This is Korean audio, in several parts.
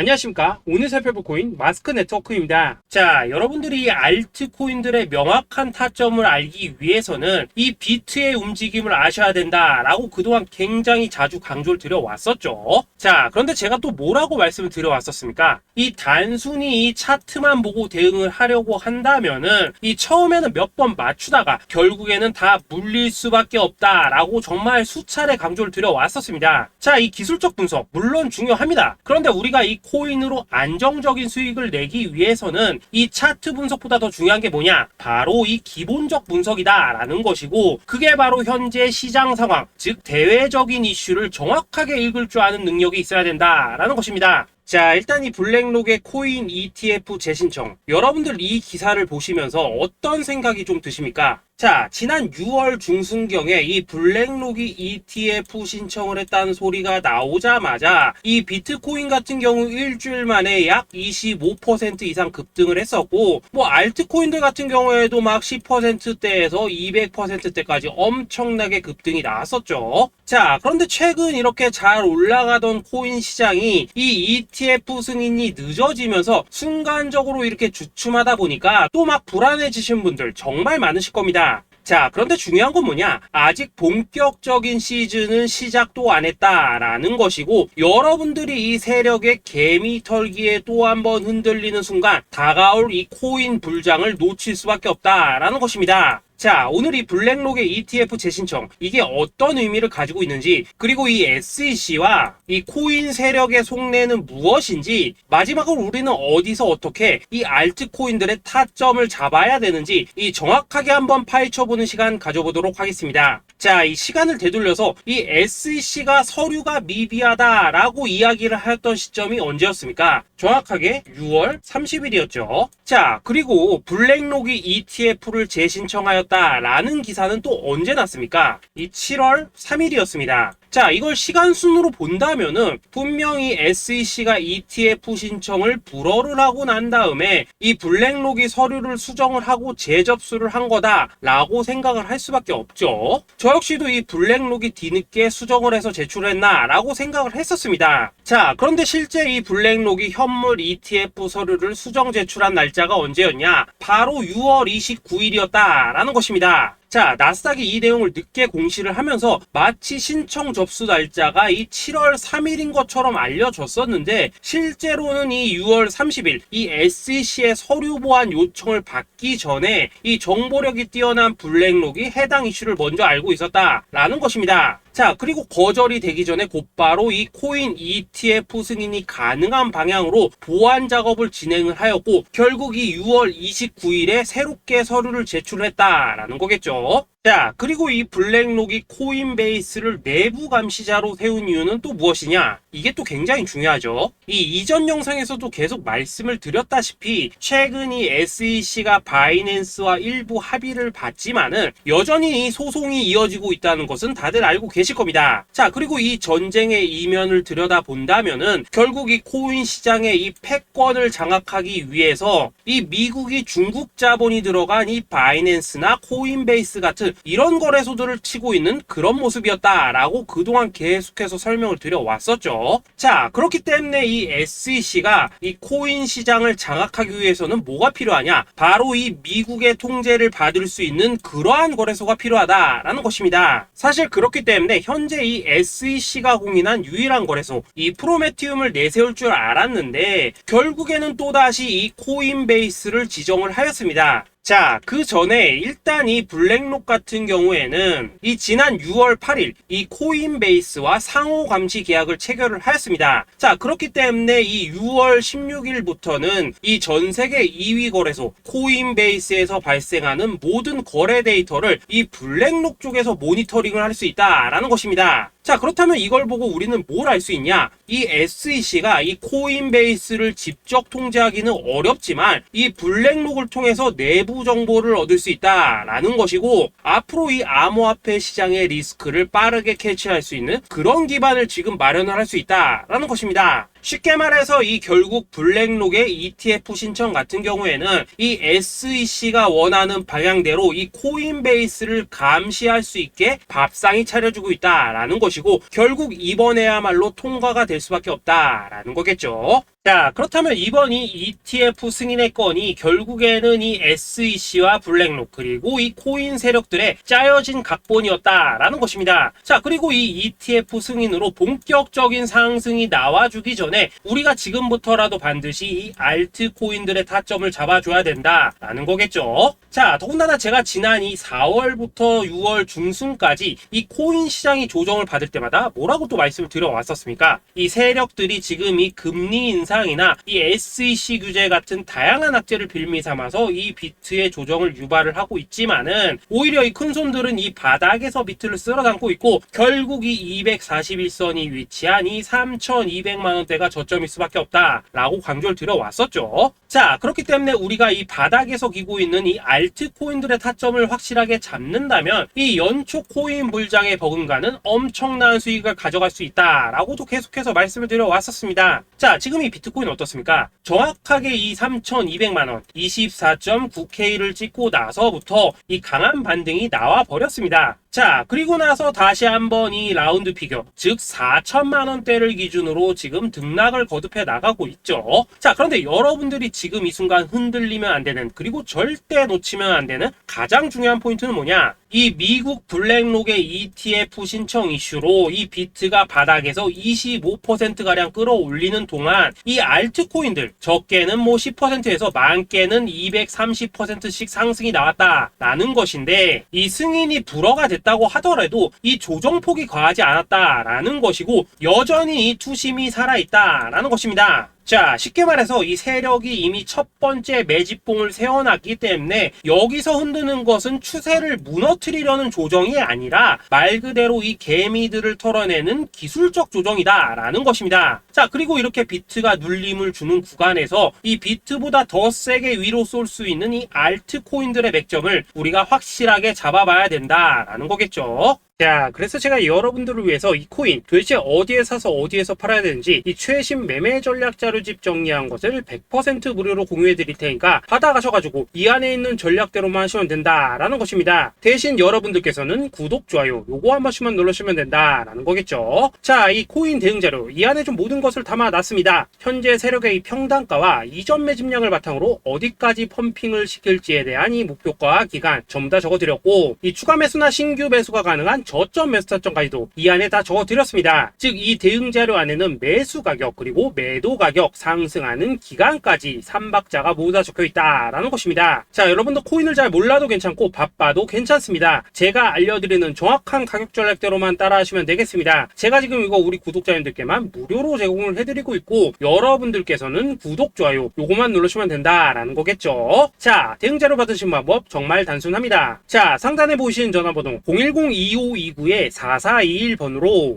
안녕하십니까. 오늘 살펴볼 코인 마스크 네트워크입니다. 자, 여러분들이 알트코인들의 명확한 타점을 알기 위해서는 이 비트의 움직임을 아셔야 된다라고 그동안 굉장히 자주 강조를 드려왔었죠. 자, 그런데 제가 또 뭐라고 말씀을 드려왔었습니까? 이 단순히 이 차트만 보고 대응을 하려고 한다면은 이 처음에는 몇 번 맞추다가 결국에는 다 물릴 수밖에 없다라고 정말 수차례 강조를 드려왔었습니다. 자, 이 기술적 분석 물론 중요합니다. 그런데 우리가 이 코인으로 안정적인 수익을 내기 위해서는 이 차트 분석보다 더 중요한 게 뭐냐? 바로 이 기본적 분석이다 라는 것이고, 그게 바로 현재 시장 상황, 즉 대외적인 이슈를 정확하게 읽을 줄 아는 능력이 있어야 된다라는 것입니다. 자, 일단 이 블랙록의 코인 ETF 재신청, 여러분들 이 기사를 보시면서 어떤 생각이 좀 드십니까? 자, 지난 6월 중순경에 이 블랙록이 ETF 신청을 했다는 소리가 나오자마자 이 비트코인 같은 경우 일주일 만에 약 25% 이상 급등을 했었고, 뭐 알트코인들 같은 경우에도 막 10%대에서 200%대까지 엄청나게 급등이 나왔었죠. 자, 그런데 최근 이렇게 잘 올라가던 코인 시장이 이 ETF 승인이 늦어지면서 순간적으로 이렇게 주춤하다 보니까 또 막 불안해지신 분들 정말 많으실 겁니다. 자, 그런데 중요한 건 뭐냐? 아직 본격적인 시즌은 시작도 안 했다라는 것이고, 여러분들이 이 세력의 개미 털기에 또 한 번 흔들리는 순간 다가올 이 코인 불장을 놓칠 수밖에 없다라는 것입니다. 자, 오늘 이 블랙록의 ETF 재신청, 이게 어떤 의미를 가지고 있는지, 그리고 이 SEC와 이 코인 세력의 속내는 무엇인지, 마지막으로 우리는 어디서 어떻게 이 알트코인들의 타점을 잡아야 되는지 이 정확하게 한번 파헤쳐보는 시간 가져보도록 하겠습니다. 자, 이 시간을 되돌려서 이 SEC가 서류가 미비하다라고 이야기를 하였던 시점이 언제였습니까? 정확하게 6월 30일이었죠. 자, 그리고 블랙록이 ETF를 재신청하였다라는 기사는 또 언제 났습니까? 이 7월 3일이었습니다. 자, 이걸 시간순으로 본다면은 분명히 SEC가 ETF 신청을 불허를 하고 난 다음에 이 블랙록이 서류를 수정을 하고 재접수를 한 거다라고 생각을 할 수밖에 없죠. 저 역시도 이 블랙록이 뒤늦게 수정을 해서 제출했나 라고 생각을 했었습니다. 자, 그런데 실제 이 블랙록이 현물 ETF 서류를 수정 제출한 날짜가 언제였냐? 바로 6월 29일이었다라는 것입니다. 자, 나스닥이 이 내용을 늦게 공시를 하면서 마치 신청 접수 날짜가 이 7월 3일인 것처럼 알려졌었는데, 실제로는 이 6월 30일 이 SEC의 서류 보완 요청을 받기 전에 이 정보력이 뛰어난 블랙록이 해당 이슈를 먼저 알고 있었다라는 것입니다. 자, 그리고 거절이 되기 전에 곧바로 이 코인 ETF 승인이 가능한 방향으로 보완 작업을 진행을 하였고, 결국 이 6월 29일에 새롭게 서류를 제출했다라는 거겠죠. 자, 그리고 이 블랙록이 코인베이스를 내부 감시자로 세운 이유는 또 무엇이냐? 이게 또 굉장히 중요하죠. 이 이전 영상에서도 계속 말씀을 드렸다시피 최근 이 SEC가 바이낸스와 일부 합의를 봤지만은 여전히 이 소송이 이어지고 있다는 것은 다들 알고 계실 겁니다. 자, 그리고 이 전쟁의 이면을 들여다본다면은 결국 이 코인 시장의 이 패권을 장악하기 위해서 이 미국이 중국 자본이 들어간 이 바이낸스나 코인베이스 같은 이런 거래소들을 치고 있는 그런 모습이었다라고 그동안 계속해서 설명을 드려왔었죠. 자, 그렇기 때문에 이 SEC가 이 코인 시장을 장악하기 위해서는 뭐가 필요하냐? 바로 이 미국의 통제를 받을 수 있는 그러한 거래소가 필요하다라는 것입니다. 사실 그렇기 때문에 현재 이 SEC가 공인한 유일한 거래소, 이 프로메티움을 내세울 줄 알았는데 결국에는 또다시 이 코인베이스를 지정을 하였습니다. 자, 그 전에 일단 이 블랙록 같은 경우에는 이 지난 6월 8일 이 코인베이스와 상호 감시 계약을 체결을 하였습니다. 자, 그렇기 때문에 이 6월 16일부터는 이 전 세계 2위 거래소 코인베이스에서 발생하는 모든 거래 데이터를 이 블랙록 쪽에서 모니터링을 할 수 있다라는 것입니다. 자, 그렇다면 이걸 보고 우리는 뭘 알 수 있냐? 이 SEC가 이 코인베이스를 직접 통제하기는 어렵지만 이 블랙록을 통해서 내부 정보를 얻을 수 있다라는 것이고, 앞으로 이 암호화폐 시장의 리스크를 빠르게 캐치할 수 있는 그런 기반을 지금 마련을 할 수 있다라는 것입니다. 쉽게 말해서 이 결국 블랙록의 ETF 신청 같은 경우에는 이 SEC가 원하는 방향대로 이 코인베이스를 감시할 수 있게 밥상이 차려주고 있다라는 것이고, 결국 이번에야말로 통과가 될 수밖에 없다라는 거겠죠. 자, 그렇다면 이번 이 ETF 승인의 건이 결국에는 이 SEC와 블랙록 그리고 이 코인 세력들의 짜여진 각본이었다라는 것입니다. 자, 그리고 이 ETF 승인으로 본격적인 상승이 나와주기 전에 우리가 지금부터라도 반드시 이 알트코인들의 타점을 잡아줘야 된다라는 거겠죠. 자, 더군다나 제가 지난 이 4월부터 6월 중순까지 이 코인 시장이 조정을 받을 때마다 뭐라고 또 말씀을 드려왔었습니까? 이 세력들이 지금 이 금리 인상이나 이 SEC 규제 같은 다양한 악재를 빌미 삼아서 이 비트의 조정을 유발을 하고 있지만은, 오히려 이 큰손들은 이 바닥에서 비트를 쓸어 담고 있고, 결국 이 241선이 위치한 이 3,200만원대가 저점일 수밖에 없다라고 강조를 드려왔었죠. 자, 그렇기 때문에 우리가 이 바닥에서 기고 있는 이 알트코인들의 타점을 확실하게 잡는다면 이 연초 코인 불장에 버금가는 엄청난 수익을 가져갈 수 있다라고도 계속해서 말씀을 드려왔었습니다. 자, 지금 이 비트코인 어떻습니까? 정확하게 이 3,200만원 24.9K를 찍고 나서부터 이 강한 반등이 나와 버렸습니다. 자, 그리고 나서 다시 한번 이 라운드 피겨, 즉 4천만원대를 기준으로 지금 등락을 거듭해 나가고 있죠. 자, 그런데 여러분들이 지금 이 순간 흔들리면 안 되는, 그리고 절대 놓치면 안 되는 가장 중요한 포인트는 뭐냐? 이 미국 블랙록의 ETF 신청 이슈로 이 비트가 바닥에서 25%가량 끌어올리는 동안 이 알트코인들, 적게는 뭐 10%에서 많게는 230%씩 상승이 나왔다라는 것인데, 이 승인이 불허가 됐다고 하더라도 이 조정폭이 과하지 않았다라는 것이고, 여전히 이 투심이 살아있다라는 것입니다. 자, 쉽게 말해서 이 세력이 이미 첫 번째 매집봉을 세워놨기 때문에 여기서 흔드는 것은 추세를 무너뜨리려는 조정이 아니라 말 그대로 이 개미들을 털어내는 기술적 조정이다라는 것입니다. 자, 그리고 이렇게 비트가 눌림을 주는 구간에서 이 비트보다 더 세게 위로 쏠 수 있는 이 알트코인들의 맥점을 우리가 확실하게 잡아봐야 된다라는 거겠죠. 자, 그래서 제가 여러분들을 위해서 이 코인 도대체 어디에 사서 어디에서 팔아야 되는지 이 최신 매매 전략 자료집 정리한 것을 100% 무료로 공유해 드릴 테니까 받아가셔가지고 이 안에 있는 전략대로만 하시면 된다라는 것입니다. 대신 여러분들께서는 구독, 좋아요 요거 한 번씩만 눌러주시면 된다라는 거겠죠. 자, 이 코인 대응 자료 이 안에 좀 모든 것을 담아놨습니다. 현재 세력의 이 평단가와 이전 매집량을 바탕으로 어디까지 펌핑을 시킬지에 대한 이 목표가 기간 전부 다 적어드렸고, 이 추가 매수나 신규 매수가 가능한 저점 매수 타점까지도 이 안에 다 적어드렸습니다. 즉 이 대응 자료 안에는 매수 가격 그리고 매도 가격, 상승하는 기간까지 3박자가 모두 다 적혀있다라는 것입니다. 자, 여러분도 코인을 잘 몰라도 괜찮고 바빠도 괜찮습니다. 제가 알려드리는 정확한 가격 전략대로만 따라하시면 되겠습니다. 제가 지금 이거 우리 구독자님들께만 무료로 제공을 해드리고 있고, 여러분들께서는 구독, 좋아요 요거만 누르시면 된다라는 거겠죠. 자, 대응 자료 받으신 방법 정말 단순합니다. 자, 상단에 보이시는 전화번호 010-2529-4421번으로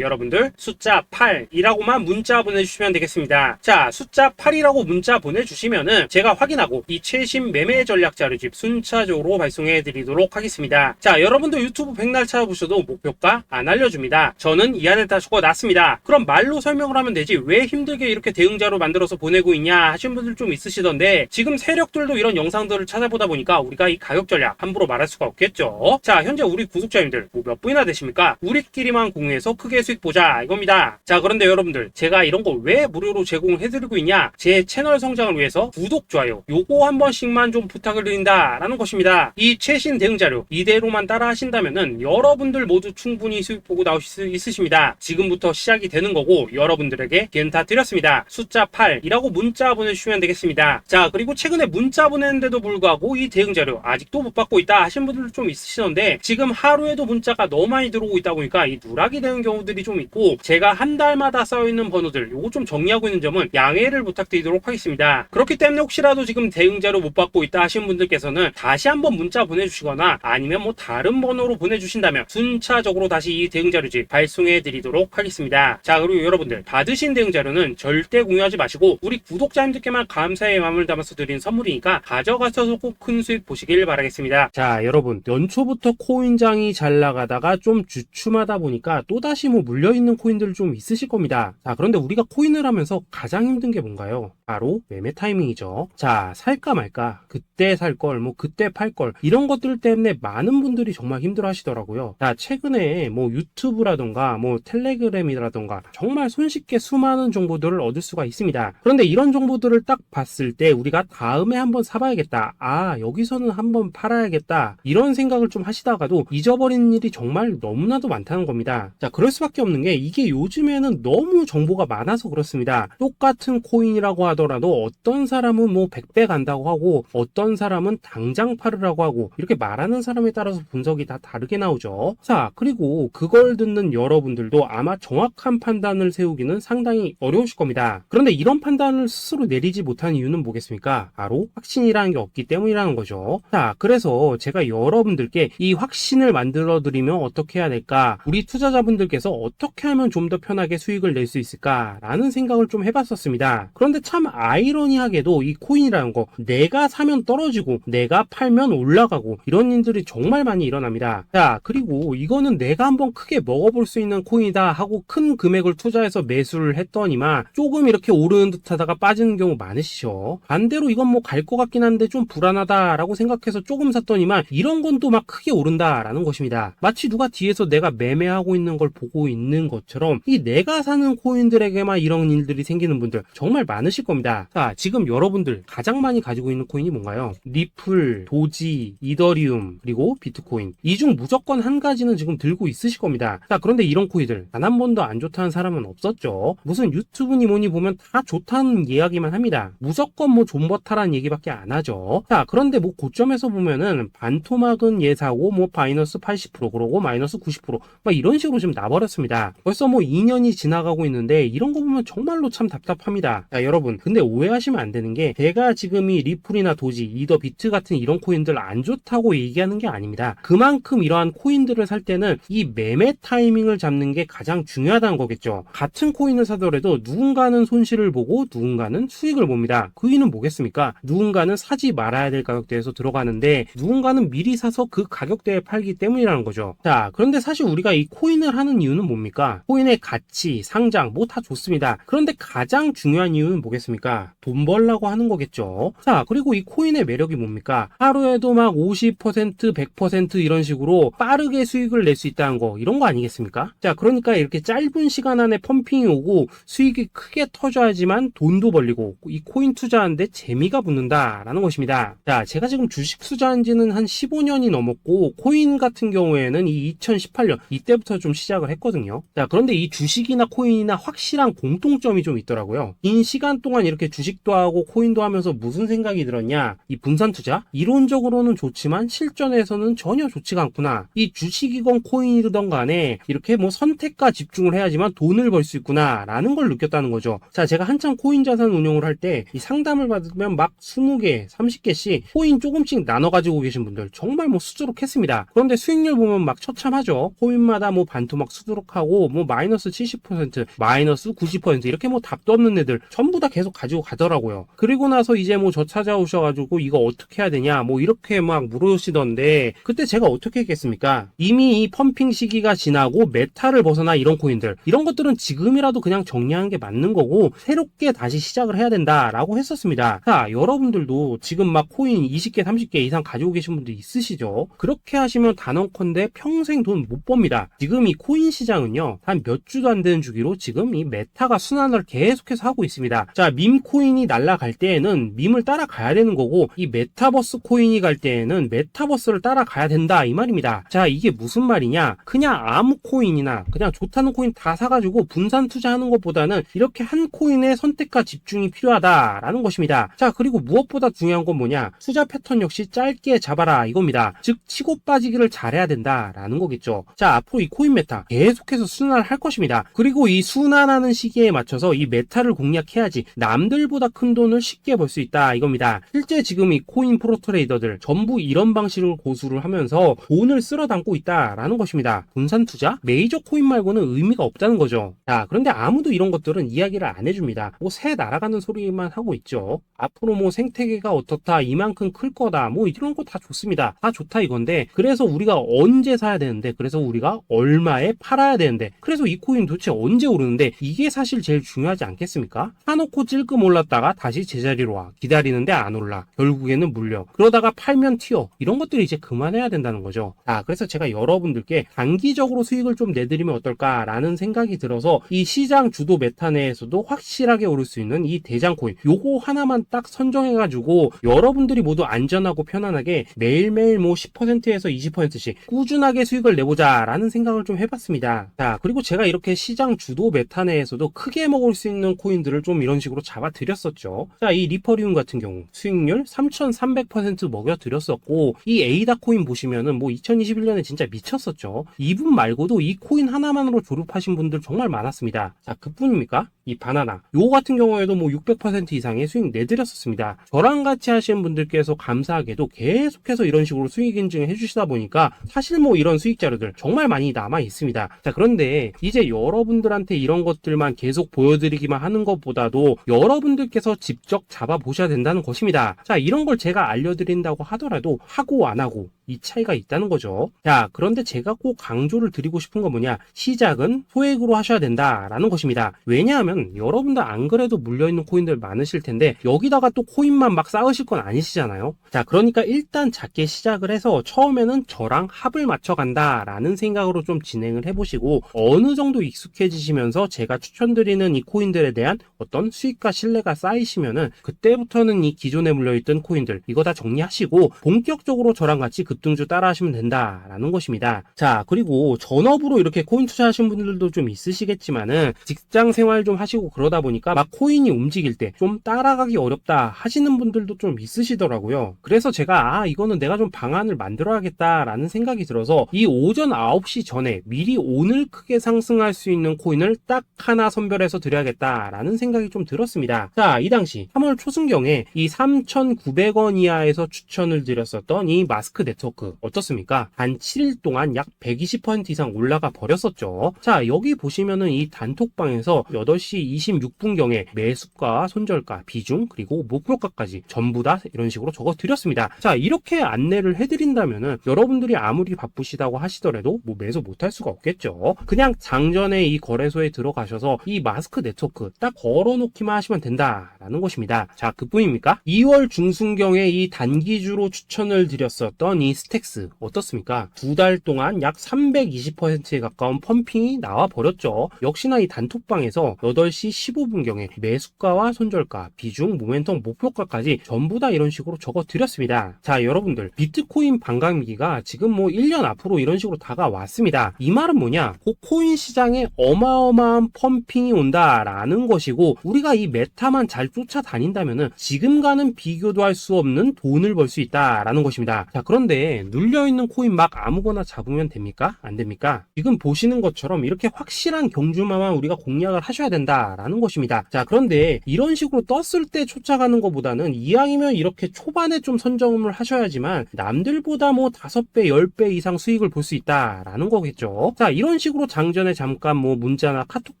여러분들 숫자 8이라고만 문자 보내주시면 되겠습니다. 자, 숫자 8이라고 문자 보내주시면은 제가 확인하고 이 최신 매매 전략 자료집 순차적으로 발송해 드리도록 하겠습니다. 자, 여러분들 유튜브 백날 찾아보셔도 목표가 안 알려줍니다. 저는 이 안에 다 적어놨습니다. 그럼 말로 설명을 하면 되지 왜 힘들게 이렇게 대응 자료 만들어서 보내고 있냐 하신 분들 좀 있으시던데, 지금 세력들도 이런 영상들을 찾아보다 보니까 우리가 이 가격 전략 함부로 말할 수가 없겠죠. 자, 현재 우리 구독자님들 뭐 몇 분이나 되십니까? 우리끼리만 공유해서 크게 수익 보자 이겁니다. 자, 그런데 여러분들 제가 이런 거 왜 무료로 제공을 해드리고 있냐? 제 채널 성장을 위해서 구독, 좋아요 요거 한 번씩만 좀 부탁을 드린다라는 것입니다. 이 최신 대응 자료 이대로만 따라 하신다면은 여러분들 모두 충분히 수익 보고 나오실 수 있으십니다. 지금부터 시작이 되는 거고 여러분들에게 기회는 다 드렸습니다. 숫자 8이라고 문자 보내주시면 되겠습니다. 자, 그리고 최근에 문자 보냈는데도 불구하고 이 대응 자료 아직도 못 받고 있다 하신 분들 좀 있으시던데, 지금 하루에도 문자가 너무 많이 들어오고 있다 보니까 이 누락이 되는 경우들이 좀 있고, 제가 한 달마다 쌓여있는 번호들 요거 좀 정리하고 있는 점은 양해를 부탁드리도록 하겠습니다. 그렇기 때문에 혹시라도 지금 대응 자료 못 받고 있다 하신 분들께서는 다시 한번 문자 보내주시거나 아니면 뭐 다른 번호로 보내주신다면 순차적으로 다시 이 대응 자료집 발송해 드리도록 하겠습니다. 자, 그리고 여러분들 받으신 대응 자료는 절대 공유하지 마시고 우리 구독자님들께만 감사의 마음을 담아서 드린 선물이니까 가져가셔서 꼭 큰 수익 보시길 바라겠습니다. 자, 여러분 연초부터 코인장이 잘 나가다가 좀 주춤하다 보니까 또다시 뭐 물려있는 코인들 좀 있으실 겁니다. 자, 그런데 우리가 코인을 하면서 가장 힘든 게 뭔가요? 바로 매매 타이밍이죠. 자, 살까 말까, 그때 살 걸, 뭐 그때 팔 걸, 이런 것들 때문에 많은 분들이 정말 힘들어 하시더라고요. 자, 최근에 뭐 유튜브라던가 뭐 텔레그램이라던가 정말 손쉽게 수많은 정보들을 얻을 수가 있습니다. 그런데 이런 정보들을 딱 봤을 때 우리가 다음에 한번 사봐야겠다, 아 여기서는 한번 팔아야겠다, 이런 생각을 좀 하시다가도 잊어버리는 일이 정말 너무나도 많다는 겁니다. 자, 그럴 수밖에 없는 게 이게 요즘에는 너무 정보가 많아서 그렇습니다. 똑같은 코인이라고 하더라도 어떤 사람은 뭐 100배 간다고 하고 어떤 사람은 당장 팔으라고 하고, 이렇게 말하는 사람에 따라서 분석이 다 다르게 나오죠. 자, 그리고 그걸 듣는 여러분들도 아마 정확한 판단을 세우기는 상당히 어려우실 겁니다. 그런데 이런 판단을 스스로 내리지 못한 이유는 뭐겠습니까? 바로 확신이라는 게 없기 때문이라는 거죠. 자, 그래서 제가 여러분들께 이 확신을 만들어 드리면 어떻게 해야 될까, 우리 투자자분들께서 어떻게 하면 좀 더 편하게 수익을 낼 수 있을까 라는 생각을 좀 해봤었습니다. 그런데 참 아이러니하게도 이 코인이라는 거, 내가 사면 떨어지고 내가 팔면 올라가고 이런 일들이 정말 많이 일어납니다. 자, 그리고 이거는 내가 한번 크게 먹어볼 수 있는 코인이다 하고 큰 금액을 투자해서 매수를 했더니만 조금 이렇게 오르는 듯 하다가 빠지는 경우 많으시죠. 반대로 이건 뭐 갈 것 같긴 한데 좀 불안하다 라고 생각해서 조금 샀더니만 이런 건 또 막 크게 오른다 라는 것입니다. 마치 누가 뒤에서 내가 매매하고 있는 걸 보고 있는 것처럼 이 내가 사는 코인들에게만 이런 일들이 생기는 분들 정말 많으실 겁니다. 자, 지금 여러분들 가장 많이 가지고 있는 코인이 뭔가요? 리플, 도지, 이더리움, 그리고 비트코인. 이 중 무조건 한 가지는 지금 들고 있으실 겁니다. 자, 그런데 이런 코인들 단 한 번도 안 좋다는 사람은 없었죠. 무슨 유튜브니 뭐니 보면 다 좋다는 이야기만 합니다. 무조건 뭐 존버타라는 얘기밖에 안 하죠. 자, 그런데 뭐 고점에서 보면은 반토막은 예사고 뭐 마이너스 80% 그러고 마이너스 90% 막 이런 식으로 지금 나버렸습니다. 벌써 뭐 2년이 지나가고 있는데 이런 거 보면 정말로 참 답답합니다. 자, 여러분 근데 오해하시면 안 되는 게 제가 지금 이 리플이나 도지, 이더, 비트 같은 이런 코인들 안 좋다고 얘기하는 게 아닙니다. 그만큼 이러한 코인들을 살 때는 이 매매 타이밍을 잡는 게 가장 중요하다는 거겠죠. 같은 코인을 사더라도 누군가는 손실을 보고 누군가는 수익을 봅니다. 그 이유는 뭐겠습니까? 누군가는 사지 말아야 될 가격대에서 들어가는데 누군가는 미리 사서 그 가격대에 팔기 때문이라는 거죠. 자, 그런데 사실 우리가 이 코인을 하는 이유는 뭡니까? 코인의 가치, 상장 뭐 다 좋습니다. 그런데 가장 중요한 이유는 뭐겠습니까? 돈 벌라고 하는 거겠죠. 자, 그리고 이 코인의 매력이 뭡니까? 하루에도 막 50%, 100% 이런 식으로 빠르게 수익을 낼 수 있다는 거, 이런 거 아니겠습니까? 자, 그러니까 이렇게 짧은 시간 안에 펌핑이 오고 수익이 크게 터져야지만 돈도 벌리고 이 코인 투자하는데 재미가 붙는다라는 것입니다. 자, 제가 지금 주식 투자한 지는 한 15년이 넘었고 코인 같은 경우에는 이 2018년 이때부터 좀 시작을 했거든요. 자, 그런데 이 주식이나 코인이나 확실한 공통점이 좀 있더라고요. 긴 시간 동안 이렇게 주식도 하고 코인도 하면서 무슨 생각이 들었냐, 이 분산 투자 이론적으로는 좋지만 실전에서는 전혀 좋지가 않구나. 이 주식이건 코인이든 간에 이렇게 뭐 선택과 집중을 해야지만 돈을 벌 수 있구나 라는 걸 느꼈다는 거죠. 자, 제가 한참 코인 자산 운용을 할 때 이 상담을 받으면 막 20개, 30개씩 코인 조금씩 나눠 가지고 계신 분들 정말 뭐 수두룩했습니다. 그런데 수익률 보면 막 처참하죠. 코인마다 뭐 반토막 수두룩하고 뭐 마이너스 70%, 마이너스 90% 이렇게 뭐 답도 없는 애들 전부 다 계속 가지고 가더라고요. 그리고 나서 이제 뭐 저 찾아오셔가지고 이거 어떻게 해야 되냐 뭐 이렇게 막 물으시던데 그때 제가 어떻게 했겠습니까? 이미 이 펌핑 시기가 지나고 메타를 벗어나 이런 코인들, 이런 것들은 지금이라도 그냥 정리하는 게 맞는 거고 새롭게 다시 시작을 해야 된다라고 했었습니다. 자, 여러분들도 지금 막 코인 20개, 30개 이상 가지고 계신 분들 있으시죠? 그렇게 하시면 단언컨대 평생 돈 못 법니다. 지금 이 코인 시장은요, 한 몇 주도 안 되는 주기로 지금 이 메타가 순환을 계속해서 하고 있습니다. 자, 밈 코인이 날아갈 때에는 밈을 따라가야 되는 거고 이 메타버스 코인이 갈 때에는 메타버스를 따라가야 된다 이 말입니다. 자, 이게 무슨 말이냐? 그냥 아무 코인이나 그냥 좋다는 코인 다 사가지고 분산 투자하는 것보다는 이렇게 한 코인에 선택과 집중이 필요하다라는 것입니다. 자, 그리고 무엇보다 중요한 건 뭐냐? 투자 패턴 역시 짧게 잡아라 이겁니다. 즉 치고 빠지기를 잘해야 된다라는 거겠죠. 자, 앞으로 이 코인 메타 계속해서 순환을 할 것입니다. 그리고 이 순환하는 시기에 맞춰서 이 메타를 공략해야지 남들보다 큰 돈을 쉽게 벌 수 있다 이겁니다. 실제 지금 이 코인 프로 트레이더들 전부 이런 방식을 고수를 하면서 돈을 쓸어 담고 있다라는 것입니다. 분산 투자? 메이저 코인 말고는 의미가 없다는 거죠. 자, 그런데 아무도 이런 것들은 이야기를 안 해줍니다. 뭐 새 날아가는 소리만 하고 있죠. 앞으로 뭐 생태계가 어떻다, 이만큼 클 거다, 뭐 이런 거 다 좋습니다. 다 좋다 이건데 그래서 우리가 언제 사야 되는데, 그래서 우리가 얼마에 팔아야 되는데, 그래서 이 코인 도대체 언제 오르는데, 이게 사실 제일 중요하지 않겠습니까? 사놓고 찔끔 올랐다가 다시 제자리로 와, 기다리는데 안 올라, 결국에는 물려, 그러다가 팔면 튀어. 이런 것들이 이제 그만해야 된다는 거죠. 그래서 제가 여러분들께 단기적으로 수익을 좀 내드리면 어떨까라는 생각이 들어서 이 시장 주도 메타 내에서도 확실하게 오를 수 있는 이 대장 코인, 요거 하나만 딱 선정해가지고 여러분들이 모두 안전하고 편안하게 매일매일 뭐 10%에서 20%씩 꾸준하게 수익을 내보자 라는 생각을 좀 해봤습니다. 그리고 제가 이렇게 시장 주도 메타 내에서도 크게 먹을 수 있는 코인들을 좀 이런 식으로 잡아드렸었죠. 이 리퍼리움 같은 경우 수익률 3300% 먹여드렸었고, 이 에이다 코인 보시면은 뭐 2021년에 진짜 미쳤었죠. 이분 말고도 이 코인 하나만으로 졸업하신 분들 정말 많았습니다. 그뿐입니까? 이 바나나, 요거 같은 경우에도 뭐 600% 이상의 수익 내드렸었습니다. 저랑 같이 하시는 분들께서 감사하게도 계속해서 이런 식으로 수익 인증을 해주시다 보니까 사실 뭐 이런 수익 자료들 정말 많이 남아 있습니다. 그런데 이제 여러분들한테 이런 것들만 계속 보여드리기만 하는 것보다도 여러분들께서 직접 잡아보셔야 된다는 것입니다. 이런 걸 제가 알려드린다고 하더라도 하고 안 하고 이 차이가 있다는 거죠. 그런데 제가 꼭 강조를 드리고 싶은 건 뭐냐, 시작은 소액으로 하셔야 된다라는 것입니다. 왜냐하면 여러분들 안 그래도 물려있는 코인들 많으실 텐데 여기다가 또 코인만 막 쌓으실 건 아니시잖아요. 그러니까 일단 작게 시작을 해서 처음에는 저랑 합을 맞춰간다라는 생각으로 좀 진행을 해보시고, 어느 정도 익숙해지시면서 제가 추천드리는 이 코인들에 대한 어떤 수익과 신뢰가 쌓이시면은 그때부터는 이 기존에 물려있던 코인들 이거 다 정리하시고 본격적으로 저랑 같이 급등주 따라 하시면 된다라는 것입니다. 그리고 전업으로 이렇게 코인 투자하시는 분들도 좀 있으시겠지만은 직장 생활 좀 하시고 그러다 보니까 막 코인이 움직일 때 좀 따라가기 어렵다 하시는 분들도 좀 있으시더라고요. 그래서 제가 이거는 내가 좀 방안을 만들어야겠다라는 생각이 들어서 이 오전 9시 전에 미리 오늘 크게 상승할 수 있는 코인을 딱 하나 선별해서 드려야겠다라는 생각이 좀 들었습니다. 이 당시 3월 초순경에 이 3,900원 이하에서 추천을 드렸었던 이 마스크 네트워크 어떻습니까? 단 7일 동안 약 120% 이상 올라가 버렸었죠. 여기 보시면은 이 단톡방에서 8시 26분경에 매수가, 손절가, 비중, 그리고 목표가까지 전부 다 이런 식으로 적어 드렸습니다. 이렇게 안내를 해드린다면은 여러분들이 아무리 바쁘시다고 하시더라도 뭐 매수 못할 수가 없겠죠. 그냥 장전에 이 거래소에 들어가셔서 이 마스크 네트워크 딱 걸어놓기만 하시면 된다라는 것입니다. 그뿐입니까? 2월 중순경에 이 단기주로 추천을 드렸었던 이 스택스 어떻습니까? 2달 동안 약 320%에 가까운 펌핑이 나와 버렸죠. 역시나 이 단톡방에서 8시 15분경에 매수가와 손절가, 비중, 모멘텀, 목표가까지 전부 다 이런 식으로 적어 드렸습니다. 여러분들, 비트코인 반감기가 지금 뭐 1년 앞으로 이런 식으로 다가왔습니다. 이 말은 뭐냐, 코인 시장에 어마어마한 펌핑이 온다라는 것이고, 우리가 이 메타만 잘 쫓아다닌다면은 지금과는 비교도 할 수 없는 돈을 벌 수 있다라는 것입니다. 그런데 눌려있는 코인 막 아무거나 잡으면 됩니까? 안 됩니까? 지금 보시는 것처럼 이렇게 확실한 경주마만 우리가 공략을 하셔야 된다라는 것입니다. 그런데 이런 식으로 떴을 때 쫓아가는 것보다는 이왕이면 이렇게 초반에 좀 선점을 하셔야지만 남들보다 뭐 5배, 10배 이상 수익을 볼 수 있다라는 거겠죠. 이런 식으로 장전에 잠깐 뭐 문자나 카톡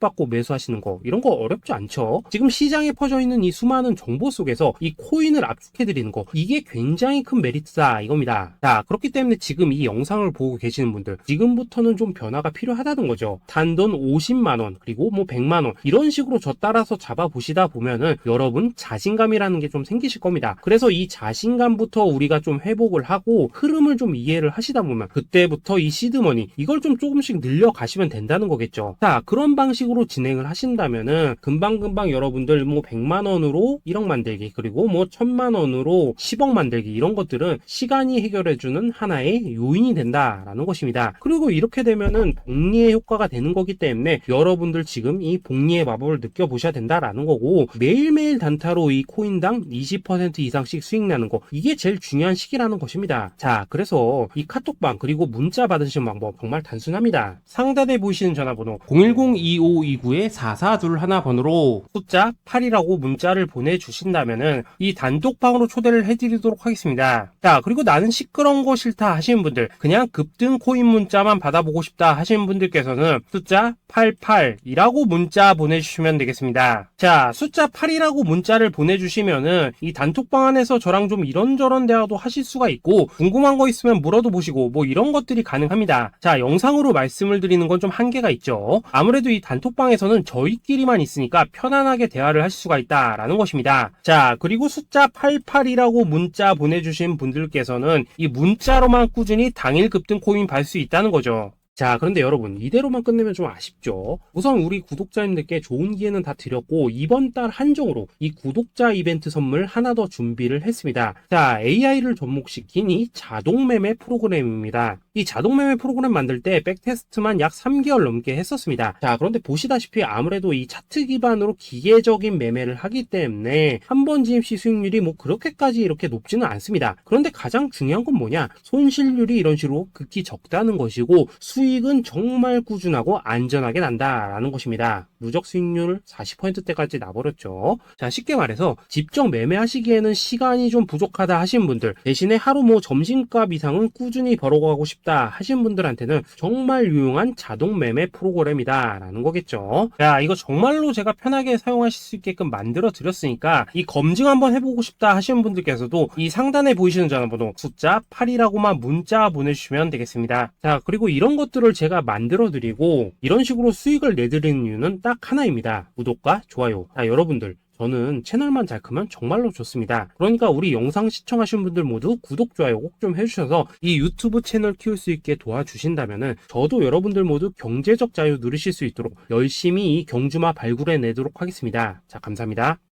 받고 매수하시는 거, 이런 거 어렵지 않죠. 지금 시장에 퍼져 있는 이 수많은 정보 속에서 이 코인을 압축해드리는 거, 이게 굉장히 큰 메리트다 이겁니다. 그렇기 때문에 지금 이 영상을 보고 계시는 분들, 지금부터는 좀 변화가 필요하다는 거죠. 단돈 50만원 그리고 뭐 100만원 이런 식으로 저 따라서 잡아보시다 보면은 여러분 자신감이라는 게 좀 생기실 겁니다. 그래서 이 자신감부터 우리가 좀 회복을 하고 흐름을 좀 이해를 하시다 보면 그때부터 이 시드머니 이걸 좀 조금씩 늘려가시면 된다는 거겠죠. 그런 방식으로 진행을 하신다면은 금방금방 여러분들 뭐 100만원으로 1억 만들기, 그리고 뭐 1000만원으로 10억 만들기, 이런 것들은 시간이 해결해주는 하나의 요인이 된다라는 것입니다. 그리고 이렇게 되면은 복리의 효과가 되는 거기 때문에 여러분들 지금 이 복리의 마법을 느껴보셔야 된다라는 거고, 매일매일 단타로 이 코인당 20% 이상씩 수익 나는 거, 이게 제일 중요한 시기라는 것입니다. 그래서 이 카톡방 그리고 문자 받으시는 방법 정말 단순합니다. 상단에 보이시는 전화번호 010-2529-4421 번호로 숫자 8이라고 문자를 보내주신다면은 이 단톡방으로 초대를 해드리도록 하겠습니다. 그리고 나는 시끄러운 어려운 거 싫다 하시는 분들, 그냥 급등 코인 문자만 받아보고 싶다 하시는 분들께서는 숫자 88이라고 문자 보내주시면 되겠습니다. 자, 숫자 8이라고 문자를 보내주시면은 이 단톡방 안에서 저랑 좀 이런저런 대화도 하실 수가 있고, 궁금한 거 있으면 물어도 보시고 뭐 이런 것들이 가능합니다. 자, 영상으로 말씀을 드리는 건 좀 한계가 있죠. 아무래도 이 단톡방에서는 저희끼리만 있으니까 편안하게 대화를 하실 수가 있다라는 것입니다. 자, 그리고 숫자 88이라고 문자 보내주신 분들께서는 이 문자로만 꾸준히 당일 급등 코인 받을 수 있다는 거죠. 자, 그런데 여러분, 이대로만 끝내면 좀 아쉽죠. 우선 우리 구독자님들께 좋은 기회는 다 드렸고, 이번 달 한정으로 이 구독자 이벤트 선물 하나 더 준비를 했습니다. 자, AI를 접목시킨 이 자동매매 프로그램입니다. 이 자동매매 프로그램 만들 때 백테스트만 약 3개월 넘게 했었습니다. 자, 그런데 보시다시피 아무래도 이 차트 기반으로 기계적인 매매를 하기 때문에 한 번 지입 시 수익률이 뭐 그렇게까지 이렇게 높지는 않습니다. 그런데 가장 중요한 건 뭐냐? 손실률이 이런 식으로 극히 적다는 것이고, 수익은 정말 꾸준하고 안전하게 난다라는 것입니다. 누적 수익률 40%대까지 나버렸죠. 자, 쉽게 말해서 직접 매매하시기에는 시간이 좀 부족하다 하시는 분들, 대신에 하루 뭐 점심값 이상은 꾸준히 벌어가고 싶다 하시는 분들한테는 정말 유용한 자동 매매 프로그램이다 라는 거겠죠. 자, 이거 정말로 제가 편하게 사용하실 수 있게끔 만들어 드렸으니까 이 검증 한번 해보고 싶다 하시는 분들께서도 이 상단에 보이시는 전화번호 숫자 8이라고만 문자 보내주시면 되겠습니다. 자, 그리고 이런 것들을 제가 만들어 드리고 이런 식으로 수익을 내드리는 이유는 딱 하나입니다. 구독과 좋아요. 자, 여러분들, 저는 채널만 잘 크면 정말로 좋습니다. 그러니까 우리 영상 시청하신 분들 모두 구독, 좋아요 꼭 좀 해주셔서 이 유튜브 채널 키울 수 있게 도와주신다면은 저도 여러분들 모두 경제적 자유 누리실 수 있도록 열심히 이 경주마 발굴해 내도록 하겠습니다. 자, 감사합니다.